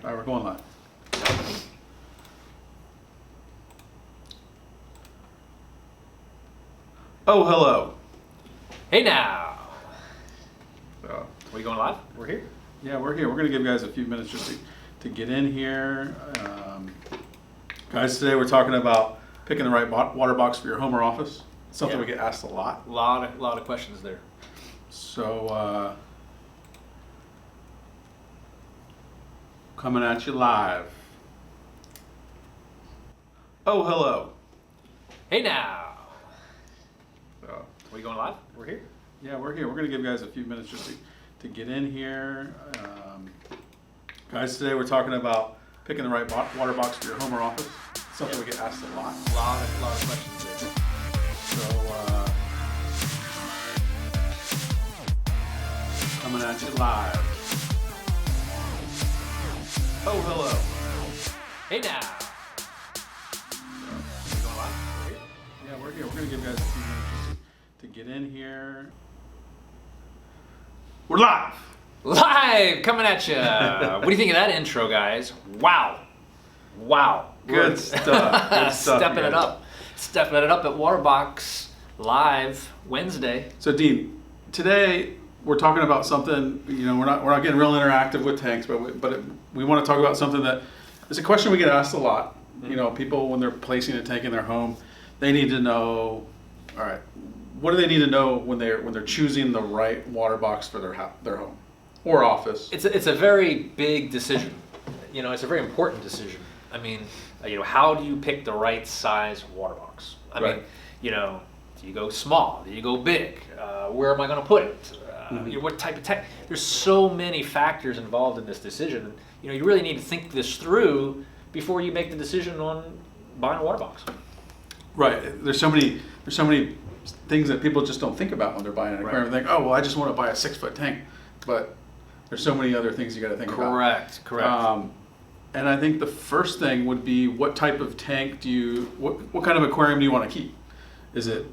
All right, we're going live. Oh, hello. Hey now. So, Are we going live? We're here. yeah, we're here. We're going to give you guys a few minutes just to get in here. Guys, today we're talking about picking the right water box for your home or office. Something we get asked a lot. A lot of questions there. So, coming at you live. Oh, hello. Hey now. So, Are we going live? We're here. yeah, we're here. We're going to give you guys a few minutes just to get in here. Guys, today we're talking about picking the right water box for your home or office. Something we get asked a lot. A lot of questions there. So, coming at you live. Oh, hello. Hey now. Are we going live? We're here. Yeah, we're here. We're going to give you guys a few minutes just to get in here. We're live. Live coming at you. What do you think of that intro, guys? Wow. Good stuff. Good stuff, Stepping you it guys. up. Stepping it up at Waterbox live Wednesday. So, Dean, today we're talking about something. You know, we're not getting real interactive with tanks, but we want to talk about something that is a question we get asked a lot. Mm-hmm. You know, people when they're placing a tank in their home, they need to know. All right, what do they need to know when they're choosing the right water box for their home or office? It's a very big decision. You know, it's a very important decision. I mean, how do you pick the right size water box? I Right. mean, do you go small? Do you go big? Where am I going to put it? What type of tank? There's so many factors involved in this decision. You really need to think this through before you make the decision on buying a water box. Right. There's so many things that people just don't think about when they're buying an aquarium. They think, oh, well, I just want to buy a 6-foot tank, but there's so many other things you got to think about. Correct. And I think the first thing would be, what type of tank what kind of aquarium do you want to keep? Is it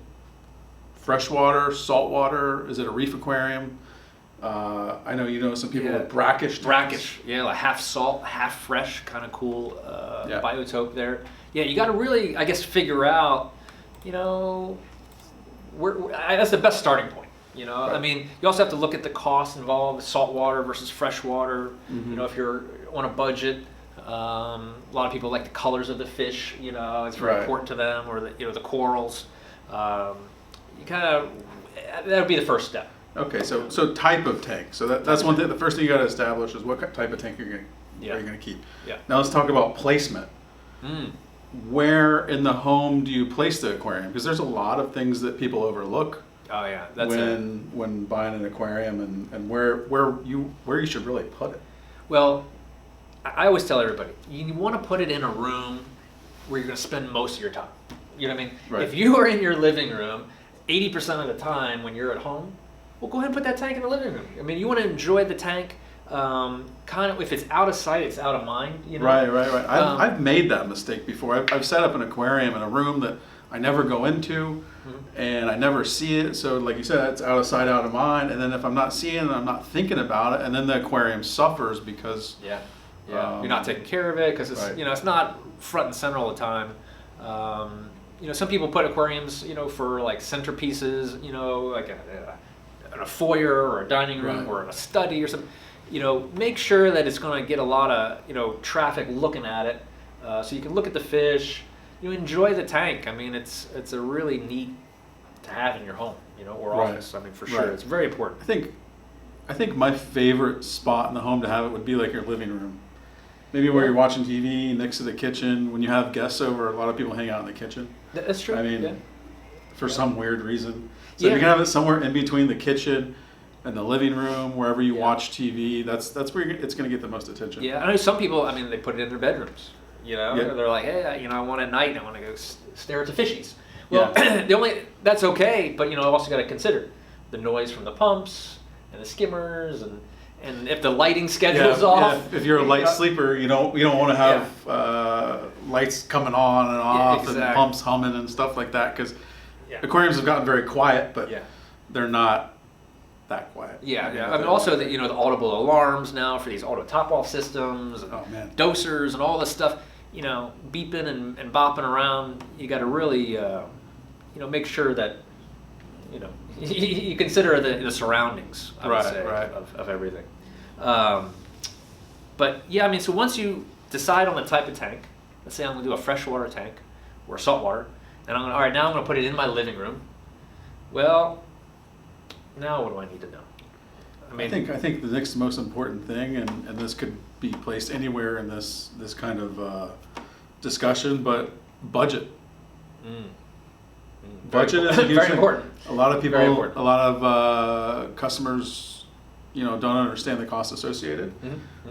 freshwater, saltwater? Is it a reef aquarium? I know some people with brackish tanks. Brackish, yeah, like half salt, half fresh, kind of cool Yeah. biotope there. Yeah, you got to really, I guess, figure out, that's the best starting point. Right. I mean, you also have to look at the cost involved, saltwater versus freshwater. Mm-hmm. If you're on a budget, a lot of people like the colors of the fish. It's very Right. important to them, or the corals. That would be the first step. Okay, so type of tank. So that's one thing. The first thing you got to establish is what type of tank are you going to keep. Yeah. Now let's talk about placement. Where in the home do you place the aquarium? Because there's a lot of things that people overlook Oh yeah, when buying an aquarium, and where you should really put it. Well, I always tell everybody, you want to put it in a room where you're going to spend most of your time. You know what I mean? Right. If you are in your living room 80% of the time when you're at home, well, go ahead and put that tank in the living room. I mean, you want to enjoy the tank. Kind of, if it's out of sight, it's out of mind. Right. I've made that mistake before. I've set up an aquarium in a room that I never go into, and I never see it. So, like you said, it's out of sight, out of mind. And then if I'm not seeing it, I'm not thinking about it, and then the aquarium suffers because you're not taking care of it because it's Right. It's not front and center all the time. Some people put aquariums for like centerpieces, like in a foyer or a dining room Right. or a study or something. Make sure that it's going to get a lot of traffic looking at it, so you can look at the fish. Enjoy the tank. I mean, it's a really neat to have in your home, or Right. office. I mean, for sure, Right. it's very important. I think my favorite spot in the home to have it would be like your living room. Maybe where you're watching TV next to the kitchen. When you have guests over, a lot of people hang out in the kitchen. That's true. I mean, yeah. for some weird reason. So if you can have it somewhere in between the kitchen and the living room, wherever you watch TV, that's where it's going to get the most attention. Yeah, I know some people. I mean, they put it in their bedrooms. Yeah. They're like, hey, I want at night. I want to go stare at the fishies. Well, that's okay, but I've also got to consider the noise from the pumps and the skimmers, and if the lighting schedule's off. Yeah. If you're a light sleeper, you don't want to have lights coming on and off and pumps humming and stuff like that, because aquariums have gotten very quiet, but they're not that quiet. Yeah. I mean, also the audible alarms now for these auto top-off systems, and dosers, and all this stuff. Beeping and bopping around. You got to really, make sure that, you consider the surroundings. I would say of everything. But yeah, I mean, so once you decide on the type of tank, let's say I'm going to do a freshwater tank or saltwater, and now I'm going to put it in my living room. Well, now what do I need to know? I think the next most important thing, and this could be placed anywhere in this kind of discussion, but budget. Budget is very important. A lot of people, a lot of customers, don't understand the costs associated,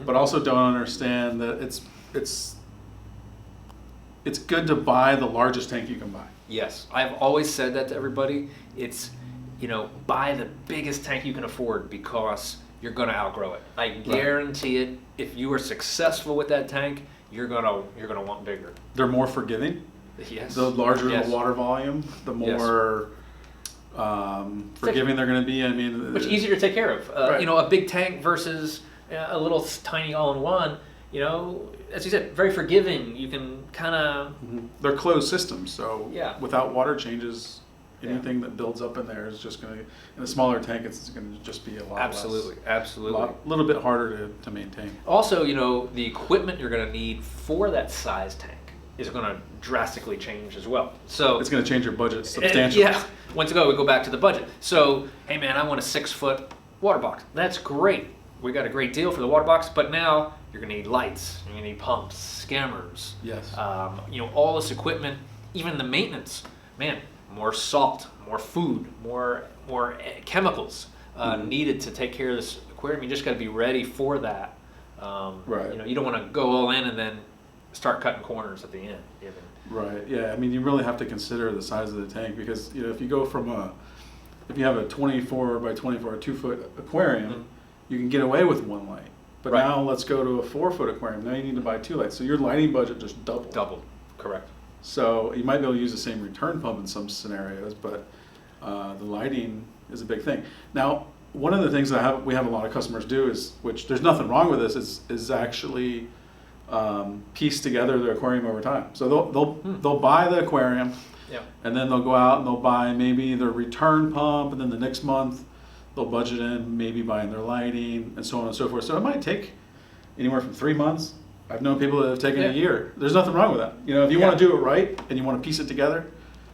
but also don't understand that it's good to buy the largest tank you can buy. Yes, I've always said that to everybody. It's buy the biggest tank you can afford because you're going to outgrow it. I guarantee it. If you are successful with that tank, you're gonna want bigger. They're more forgiving. Yes. The larger the water volume, the more forgiving they're going to be. I mean, much easier to take care of. A big tank versus a little tiny all-in-one. As you said, very forgiving. You can kind of. They're closed systems, so without water changes, anything that builds up in there is just going to. In a smaller tank, it's going to just be a lot Absolutely. A little bit harder to maintain. Also, the equipment you're going to need for that size tank is going to drastically change as well. So it's going to change your budget substantially. Once we go back to the budget. So, hey man, I want a 6-foot water box. That's great. We got a great deal for the water box, but now you're going to need lights, you're going to need pumps, scammers. Yes. All this equipment, even the maintenance. Man, more salt, more food, more chemicals needed to take care of this aquarium. You just got to be ready for that. You don't want to go all in and then start cutting corners at the end. Right. Yeah. I mean, you really have to consider the size of the tank because if you go from if you have a 24 by 24 2-foot aquarium, you can get away with one light. But now let's go to a 4-foot aquarium. Now you need to buy 2 lights. So your lighting budget just doubled. Doubled. Correct. So you might be able to use the same return pump in some scenarios, but the lighting is a big thing. Now, one of the things that we have a lot of customers do which there's nothing wrong with this, is actually piece together the aquarium over time. So they'll buy the aquarium, and then they'll go out and they'll buy maybe their return pump, and then the next month they'll budget in maybe buying their lighting and so on and so forth. So it might take anywhere from 3 months. I've known people that have taken a year. There's nothing wrong with that. If you want to do it right and you want to piece it together,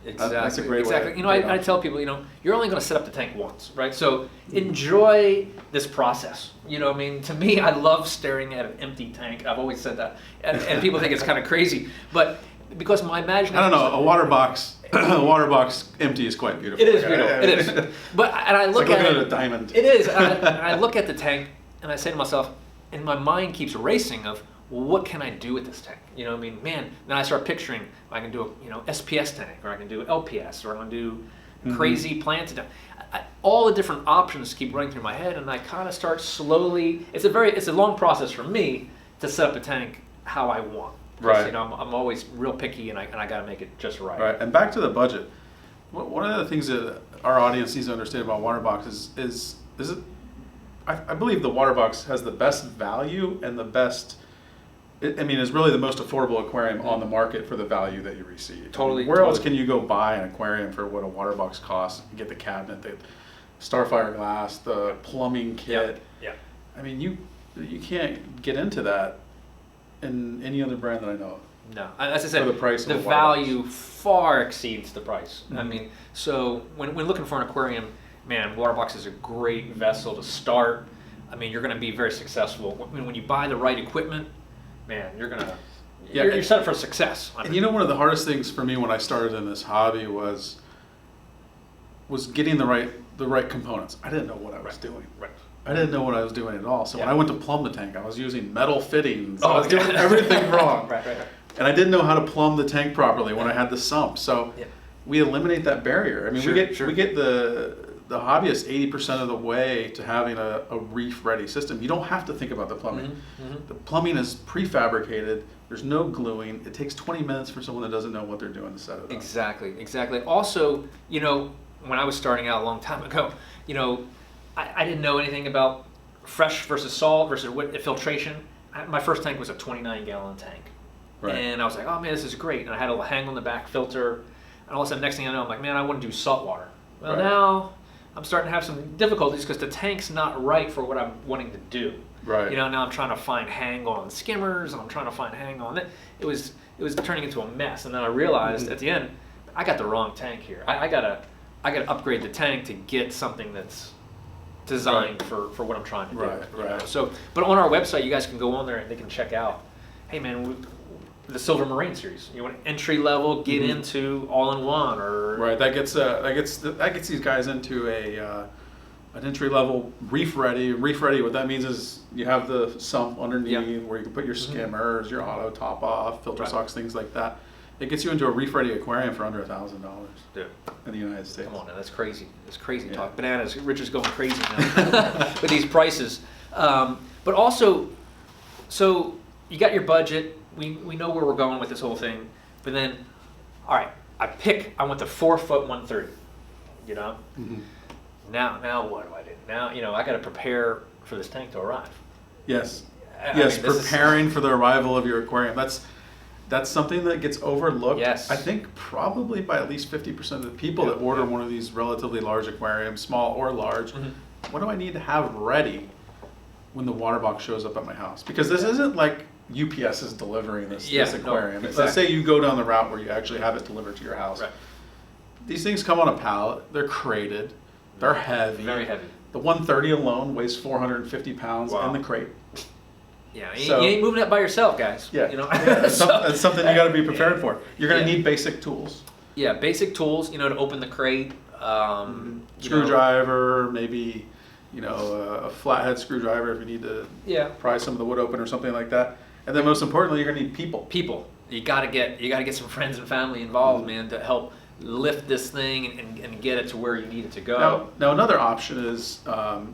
that's a great way. I tell people, you're only going to set up the tank once, right? So enjoy this process. To me, I love staring at an empty tank. I've always said that, and people think it's kind of crazy, but because my imagination. I don't know. A water box empty is quite beautiful. It is beautiful. It is. But I look like at looking at a diamond. It is. And I look at the tank and I say to myself, and my mind keeps racing of, well, what can I do with this tank? Man, then I start picturing I can do a SPS tank, or I can do LPS, or I can do crazy plant tank. All the different options keep running through my head, and I kind of start slowly. It's a long process for me to set up a tank how I want. Right. I'm always real picky, and I got to make it just right. Right. And back to the budget. One of the things that our audience needs to understand about Waterbox is it. I believe the Waterbox has the best value and the best. It's really the most affordable aquarium on the market for the value that you receive. Totally. Where else can you go buy an aquarium for what a Waterbox costs? You get the cabinet, the Starfire glass, the plumbing kit. Yeah. You can't get into that in any other brand that I know of. No, as I said, for the price of the value far exceeds the price. So when looking for an aquarium, man, Waterbox is a great vessel to start. You're going to be very successful. When you buy the right equipment, man, you're set up for success. And one of the hardest things for me when I started in this hobby was getting the right components. I didn't know what I was doing. Right. I didn't know what I was doing at all. So when I went to plumb the tank, I was using metal fittings. I was doing everything wrong. Right. And I didn't know how to plumb the tank properly when I had the sump. So we eliminate that barrier. We get the hobbyist 80% of the way to having a reef-ready system. You don't have to think about the plumbing. The plumbing is prefabricated. There's no gluing. It takes 20 minutes for someone that doesn't know what they're doing to set it up. Exactly. Also, when I was starting out a long time ago, I didn't know anything about fresh versus salt versus filtration. My first tank was a 29-gallon tank. Right. And I was like, oh man, this is great. And I had a hang on the back filter. And all of a sudden, next thing I know, I'm like, man, I want to do salt water. Well, right. Now I'm starting to have some difficulties because the tank's not right for what I'm wanting to do. Right. You know, now I'm trying to find hang on skimmers, and I'm trying to find hang on that. It was turning into a mess. And then I realized at the end, I got the wrong tank here. I gotta upgrade the tank to get something that's designed for what I'm trying to do. Right. You know? So, but on our website, you guys can go on there and they can check out. Hey, man. The Silver Moraine series. You want entry level, get into all-in-one, or right. That gets these guys into an entry level reef ready. Reef ready. What that means is you have the sump underneath where you can put your skimmers, your auto top off, filter socks, things like that. It gets you into a reef ready aquarium for under $1,000. Dude, in the United States. Come on now, that's crazy. That's crazy talk. Bananas. Rich is going crazy now with these prices. But also, so you got your budget. We know where we're going with this whole thing, but then, all right, I want the 4-foot 130, you know? Now what do I do? Now, you know, I got to prepare for this tank to arrive. Yes. Preparing for the arrival of your aquarium. That's something that gets overlooked. Yes. I think probably by at least 50% of the people that order one of these relatively large aquariums, small or large. What do I need to have ready when the Waterbox shows up at my house? Because this isn't like UPS is delivering this aquarium. No, exactly. Let's say you go down the route where you actually have it delivered to your house. Right. These things come on a pallet. They're crated. They're heavy. Very heavy. The 130 alone weighs 450 pounds in the crate. Yeah, you ain't moving it by yourself, guys. Yeah, you know? It's something you got to be prepared for. You're going to need basic tools. Yeah, basic tools. You know, to open the crate. Screwdriver, maybe. You know, a flathead screwdriver if you need to pry some of the wood open or something like that. And then most importantly, you're gonna need people. People. You gotta get some friends and family involved, man, to help lift this thing and get it to where you need it to go. Now another option is,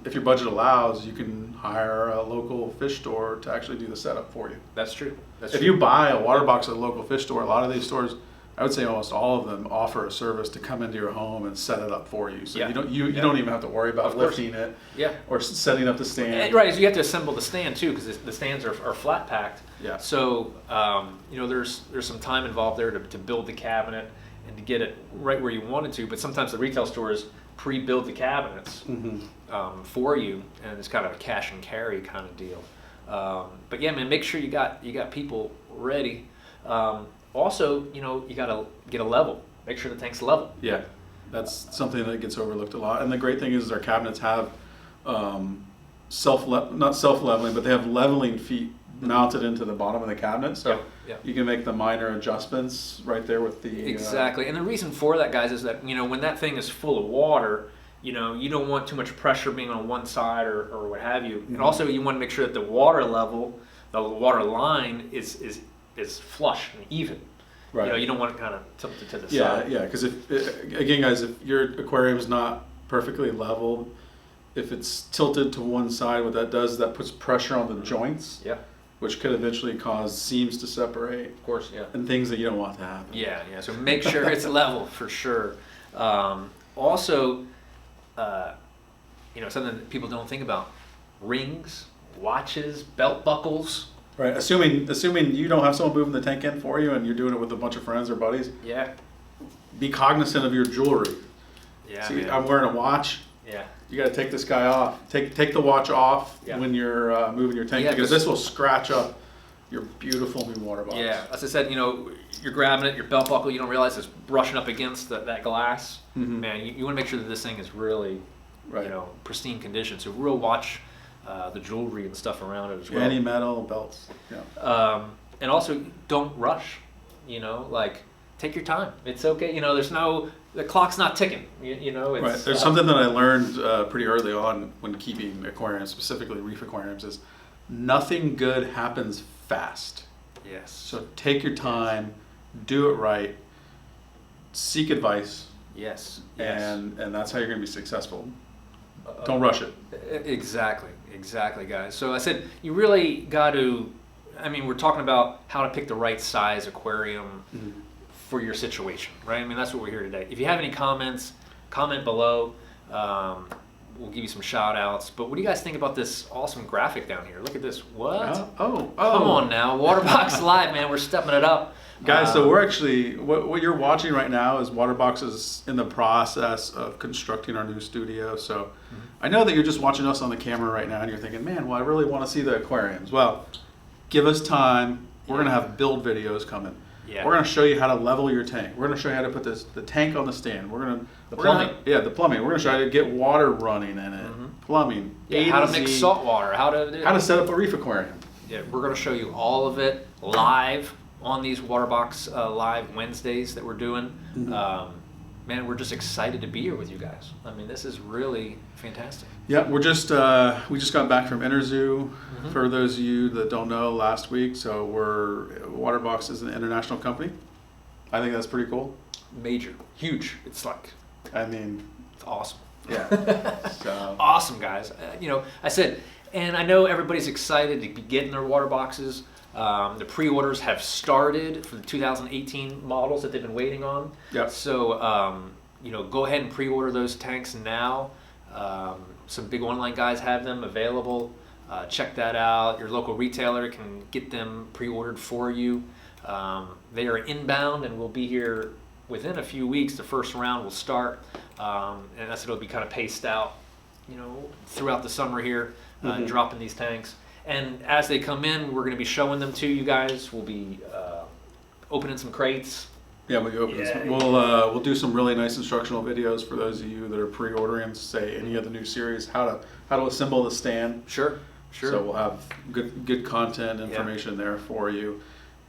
if your budget allows, you can hire a local fish store to actually do the setup for you. That's true. If you buy a Waterbox at a local fish store, a lot of these stores, I would say almost all of them, offer a service to come into your home and set it up for you. So you don't even have to worry about lifting it or setting up the stand. Right, so you have to assemble the stand too, because the stands are flat packed. Yeah. So you know, there's some time involved there to build the cabinet and to get it right where you want it to. But sometimes the retail stores pre-build the cabinets for you, and it's kind of a cash and carry kind of deal. But yeah, man, make sure you got people ready. Also, you know, you gotta get a level. Make sure the tank's level. Yeah, that's something that gets overlooked a lot. And the great thing is our cabinets have not self-leveling, but they have leveling feet mounted into the bottom of the cabinet. So you can make the minor adjustments right there with the... Exactly. And the reason for that, guys, is that, you know, when that thing is full of water, you know, you don't want too much pressure being on one side or what have you. And also you want to make sure that the water level, the water line is flush and even. Right. You know, you don't want it kind of tilted to the side. Yeah, because again, guys, if your aquarium is not perfectly leveled, if it's tilted to one side, what that does is that puts pressure on the joints. Yeah. Which could eventually cause seams to separate. Of course, yeah. And things that you don't want to happen. Yeah. So make sure it's level for sure. Also, you know, something that people don't think about: rings, watches, belt buckles. Right. Assuming you don't have someone moving the tank in for you and you're doing it with a bunch of friends or buddies. Yeah. Be cognizant of your jewelry. Yeah. See, I'm wearing a watch. Yeah. You got to take this guy off. Take the watch off when you're moving your tank because this will scratch up your beautiful new Waterbox. Yeah. As I said, you know, you're grabbing it, your belt buckle, you don't realize it's brushing up against that glass. Man, you want to make sure that this thing is really, you know, pristine condition. So real watch. The jewelry and stuff around it as well. Any metal belts. Yeah. And also, don't rush. You know, like take your time. It's okay. You know, the clock's not ticking. You know, it's, right. There's something that I learned pretty early on when keeping aquariums, specifically reef aquariums, is nothing good happens fast. Yes. So take your time, do it right, seek advice. Yes. And that's how you're going to be successful. Don't rush it. Exactly, guys. So I said you really got to. I mean, we're talking about how to pick the right size aquarium for your situation, right? I mean, that's what we're here today. If you have any comments, comment below. We'll give you some shout outs. But what do you guys think about this awesome graphic down here? Look at this. What? Oh. Come on now. Waterbox Live, man. We're stepping it up. Guys, so we're actually, what you're watching right now is Waterbox is in the process of constructing our new studio. So I know that you're just watching us on the camera right now and you're thinking, man, well, I really want to see the aquariums. Well, give us time. We're going to have build videos coming. Yeah. We're going to show you how to level your tank. We're going to show you how to put the tank on the stand. The plumbing. The plumbing. We're going to show you how to get water running in it. Plumbing. Yeah, how to mix salt water. How to set up a reef aquarium. Yeah, we're going to show you all of it live on these Waterbox Live Wednesdays that we're doing. Man, we're just excited to be here with you guys. I mean, this is really fantastic. Yeah, we just got back from Interzoo. For those of you that don't know, last week. So Waterbox is an international company. I think that's pretty cool. Major, huge. It's like, it's awesome. Yeah. So. Awesome, guys. I said, and I know everybody's excited to be getting their water boxes. The pre-orders have started for the 2018 models that they've been waiting on. Yep. So, go ahead and pre-order those tanks now. Some big online guys have them available. Check that out. Your local retailer can get them pre-ordered for you. They are inbound and will be here within a few weeks. The first round will start, and that's it'll be kind of paced out, throughout the summer here, dropping these tanks. And as they come in, we're going to be showing them to you guys. We'll be opening some crates. Yeah, we'll do some really nice instructional videos for those of you that are pre-ordering, say any of the new series, how to assemble the stand. Sure. So we'll have good content information there for you.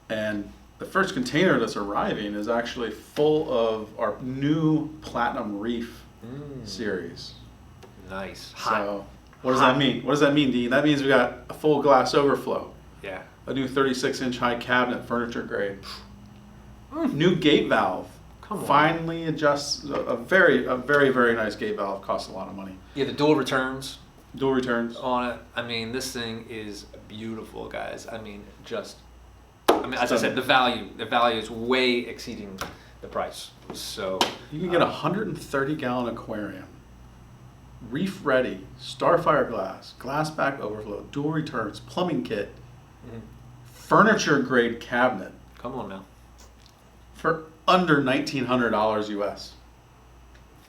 And the first container that's arriving is actually full of our new Platinum Reef series. Nice. So what does that mean? What does that mean, Dean? That means we got a full glass overflow. Yeah. A new 36-inch high cabinet, furniture grade. New gate valve. Come on. Finally adjusts a very, very nice gate valve. Costs a lot of money. Yeah, the dual returns. Dual returns. On it. This thing is beautiful, guys. As I said, the value is way exceeding the price. So you can get a 130-gallon aquarium, reef ready, Starfire glass back overflow, dual returns, plumbing kit, furniture grade cabinet. Come on now. For under $1,900 US.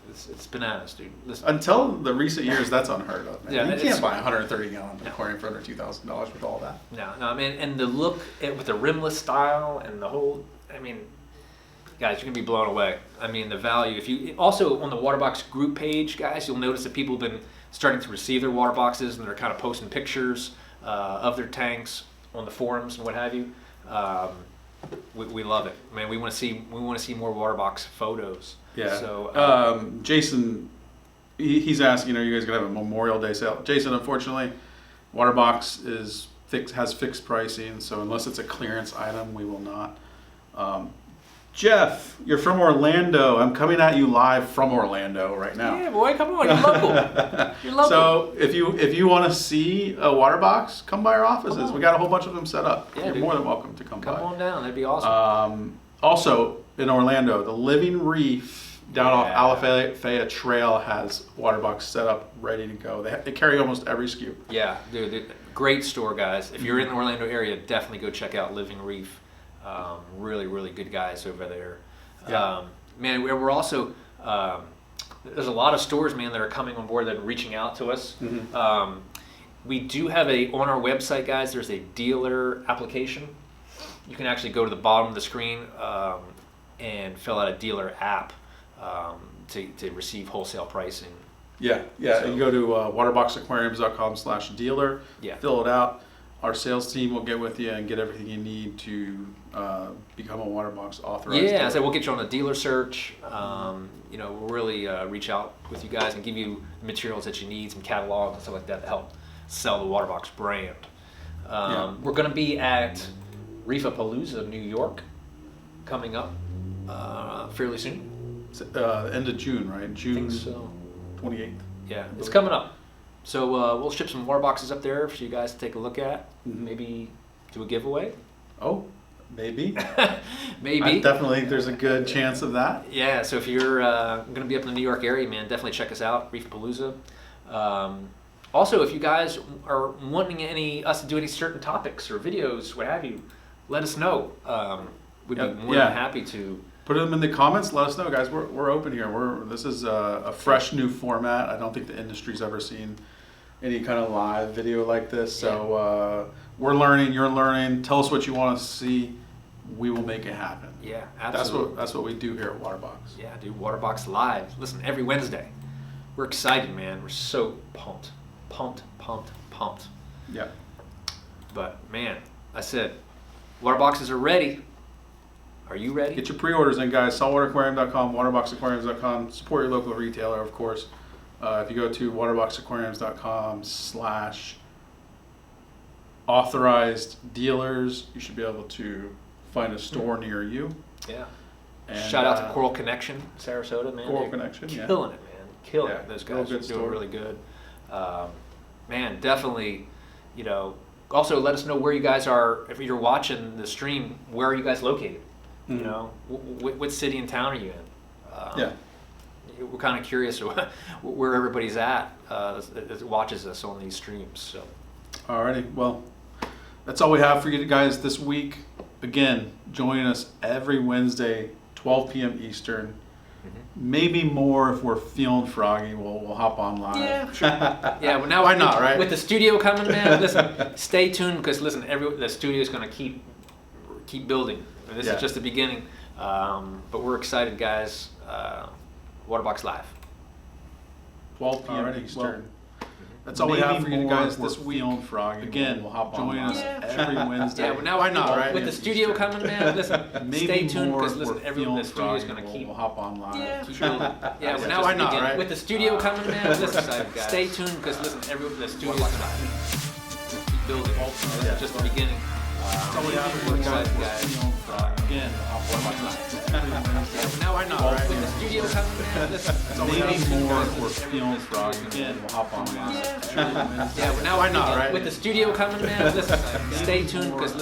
It's bananas, dude. Listen. Until the recent years, that's unheard of. Man. Yeah, you can't buy a 130-gallon aquarium for under $2,000 with all that. No, and the look with the rimless style and the whole, guys, you're gonna be blown away. The value. If you also on the Waterbox group page, guys, you'll notice that people have been starting to receive their water boxes and they're kind of posting pictures of their tanks on the forums and what have you. We love it, man. We want to see more Waterbox photos. Yeah. So Jason, he's asking, are you guys gonna have a Memorial Day sale? Jason, unfortunately, Waterbox has fixed pricing, so unless it's a clearance item, we will not. Jeff, you're from Orlando. I'm coming at you live from Orlando right now. Yeah, boy, come on, you're local. You're local. So if you want to see a Waterbox, come by our offices. We got a whole bunch of them set up. Yeah, you're more than welcome to come by. Come on down, that'd be awesome. Also in Orlando, the Living Reef down off Alafaya Trail has Waterbox set up, ready to go. They carry almost every SKU. Yeah, dude, great store, guys. If you're in the Orlando area, definitely go check out Living Reef. Really good guys over there. Yeah. Man, we're also there's a lot of stores, man, that are coming on board that are reaching out to us. We do have on our website, guys, there's a dealer application. You can actually go to the bottom of the screen and fill out a dealer app to receive wholesale pricing. Yeah. So, you go to waterboxaquariums.com/dealer, fill it out. Our sales team will get with you and get everything you need to become a Waterbox authorized dealer. So we'll get you on a dealer search. We'll really reach out with you guys and give you the materials that you need, some catalogs and stuff like that to help sell the Waterbox brand. We're going to be at Reefapalooza, New York, coming up fairly soon. End of June, right? June I think so. 28th. Yeah, it's coming up. So we'll ship some water boxes up there for you guys to take a look at. Maybe do a giveaway. Oh, maybe. Maybe. I definitely think there's a good chance of that. Yeah, so if you're going to be up in the New York area, man, definitely check us out, Reefapalooza. Also, if you guys are wanting us to do any certain topics or videos, what have you, let us know. We'd be more than happy to. Put them in the comments. Let us know, guys. We're open here. This is a fresh new format. I don't think the industry's ever seen any kind of live video like this. So we're learning. You're learning. Tell us what you want to see. We will make it happen. Yeah, absolutely. That's what we do here at Waterbox. Yeah, dude. Waterbox Live. Listen, every Wednesday. We're excited, man. We're so pumped. Yeah. But man, I said, Waterboxes are ready. Are you ready? Get your pre-orders in, guys. Saltwateraquarium.com, waterboxaquariums.com. Support your local retailer, of course. If you go to waterboxaquariums.com/authorized dealers, you should be able to find a store near you. Yeah. And, shout out to Coral Connection, Sarasota, man. Coral Connection, killing it, man. Killing it. Those guys are doing store. really good. Man, definitely, also let us know where you guys are. If you're watching the stream, where are you guys located? Mm-hmm. You know, what city and town are you in? We're kind of curious where everybody's at that watches us on these streams. So, alrighty, well, that's all we have for you guys this week. Again, join us every Wednesday, 12 p.m. Eastern. Mm-hmm. Maybe more if we're feeling froggy. We'll hop on live. Yeah, sure. Yeah, well, now why not, right? With the studio coming, man. Listen, stay tuned because the studio is going to keep building. This is just the beginning, but we're excited, guys. Waterbox Live. 12 p.m. Eastern. That's all we have for you guys this week. Again, we'll hop on. Join us every Wednesday. Yeah, well, now why not, right? With the studio coming, man. Listen, stay tuned because the studio is going to keep. We'll hop on live. Keep building. Yeah, well, now why not, right? With the studio coming, man. Listen, stay tuned because the studio is going to keep building. This is just the beginning. We're excited, guys. Again, Waterbox Live. Now why not, right? With the studio coming, man. Listen, maybe more if we're feeling froggy. Again, we'll hop on live. Yeah, well, now why not, right? With the studio coming, man. Listen, stay tuned because